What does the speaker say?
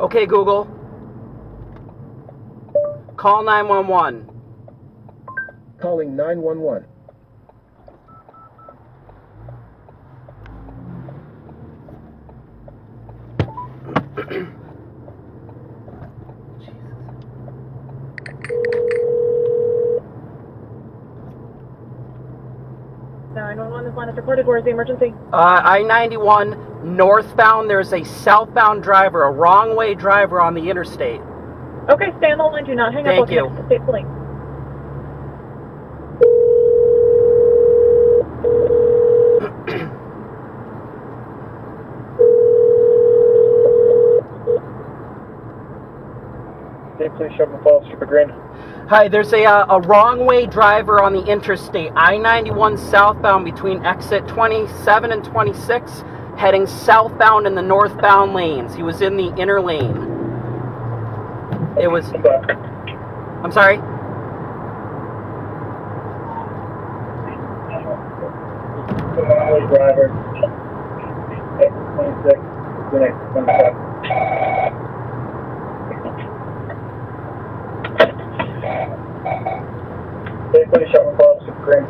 Okay, Google. Call 911. Calling 911. This line is recorded. Where's the emergency? I-91 northbound. There's a southbound driver, a wrong way driver on the interstate. Okay, stay on the line. Do not hang up. Thank you. State police. State Police Sherman Falls, Super Green. Hi, there's a wrong way driver on the interstate, I-91 southbound between exit 27 and 26, heading southbound in the northbound lanes. He was in the inner lane. It was... I'm sorry? Driver. 26. The next 27. State Police Sherman Falls, Super Green.